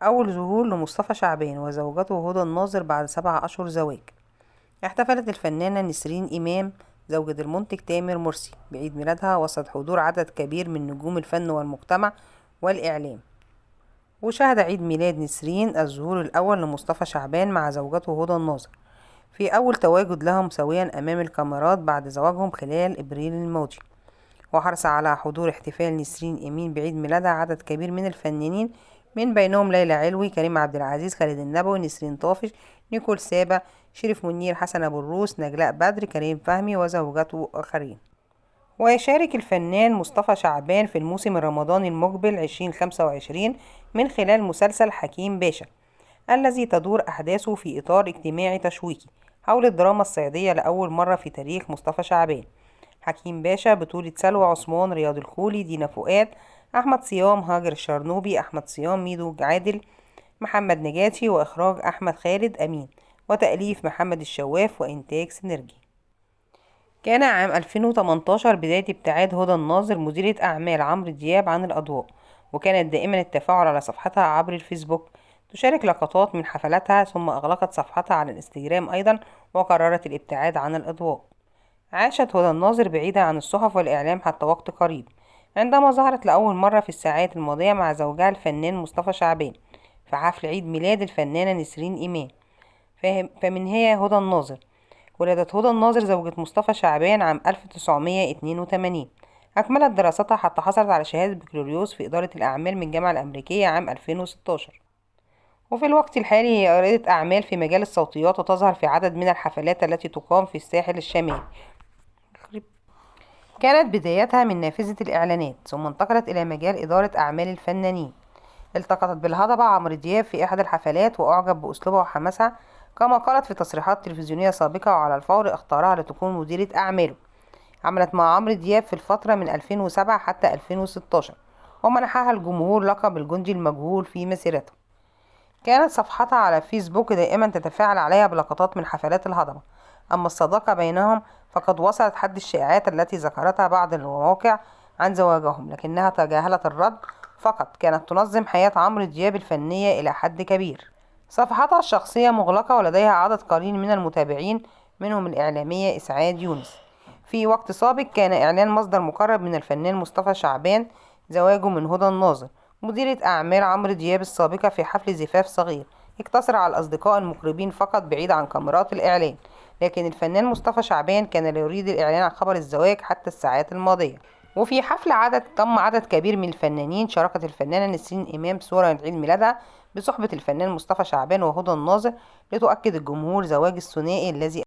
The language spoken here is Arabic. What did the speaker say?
أول ظهور لمصطفى شعبان وزوجته هدى الناظر بعد 7 أشهر زواج. احتفلت الفنانة نسرين إمام زوجة المنتج تامر مرسي بعيد ميلادها وسط حضور عدد كبير من نجوم الفن والمجتمع والإعلام. وشهد عيد ميلاد نسرين الظهور الأول لمصطفى شعبان مع زوجته هدى الناظر في أول تواجد لهم سويا أمام الكاميرات بعد زواجهم خلال إبريل الماضي. وحرص على حضور احتفال نسرين إمين بعيد ميلادها عدد كبير من الفنانين، من بينهم ليلى علوي، كريم عبد العزيز، خالد النبوي، نسرين طافش، نيكول سابا، شريف منير، حسن أبو الروس، نجلاء بدر، كريم فهمي وزوجته وآخرين. ويشارك الفنان مصطفى شعبان في الموسم الرمضاني المقبل 2025 من خلال مسلسل حكيم باشا، الذي تدور أحداثه في إطار اجتماعي تشويقي حول الدراما الصعيدية لأول مرة في تاريخ مصطفى شعبان. حكيم باشا بطولة سلوى عثمان، رياض الخولي، دينا فؤاد، أحمد صيام، هاجر الشرنوبي، أحمد صيام، ميدو عادل، محمد نجاتي، وإخراج أحمد خالد أمين، وتأليف محمد الشواف، وإنتاج سينرجي. كان عام 2018 بداية ابتعاد هدى الناظر مديرة أعمال عمرو دياب عن الأضواء، وكانت دائما التفاعل على صفحتها عبر الفيسبوك، تشارك لقطات من حفلاتها، ثم أغلقت صفحتها على الانستجرام أيضا وقررت الابتعاد عن الأضواء. عاشت هدى الناظر بعيدة عن الصحف والإعلام حتى وقت قريب، عندما ظهرت لأول مرة في الساعات الماضية مع زوجها الفنان مصطفى شعبان في حفل عيد ميلاد الفنانة نسرين إمام. فمن هي هدى الناظر؟ ولدت هدى الناظر زوجة مصطفى شعبان عام 1982. أكملت دراستها حتى حصلت على شهادة بكالوريوس في إدارة الأعمال من الجامعة الأمريكية عام 2016. وفي الوقت الحالي هي رائدة أعمال في مجال الصوتيات، وتظهر في عدد من الحفلات التي تقام في الساحل الشمالي. كانت بدايتها من نافذة الإعلانات، ثم انتقلت إلى مجال إدارة أعمال الفنانين. التقطت بالهضبة عمرو دياب في إحدى الحفلات وأعجب بأسلوبها وحماسها، كما قالت في تصريحات تلفزيونية سابقة: وعلى الفور اختارها لتكون مديرة أعماله. عملت مع عمرو دياب في الفترة من 2007 حتى 2016، ومنحها الجمهور لقب الجندي المجهول في مسيرته. كانت صفحتها على فيسبوك دائما تتفاعل عليها بلقطات من حفلات الهضبة. أما الصداقة بينهم فقد وصلت حد الشائعات التي ذكرتها بعض المواقع عن زواجهم، لكنها تجاهلت الرد، فقط كانت تنظم حياة عمرو دياب الفنية إلى حد كبير. صفحتها الشخصية مغلقة ولديها عدد قليل من المتابعين، منهم الإعلامية إسعاد يونس. في وقت سابق كان إعلان مصدر مقرب من الفنان مصطفى شعبان زواجه من هدى الناظر مديرة أعمال عمرو دياب السابقة في حفل زفاف صغير اقتصر على الأصدقاء المقربين فقط بعيد عن كاميرات الإعلان، لكن الفنان مصطفى شعبان كان لا يريد الإعلان عن خبر الزواج حتى الساعات الماضية. وفي حفل تم عدد كبير من الفنانين، شاركت الفنانة نسرين إمام صورة عيد ميلادها بصحبة الفنان مصطفى شعبان وهدى الناظر، لتؤكد الجمهور زواج الثنائي الذي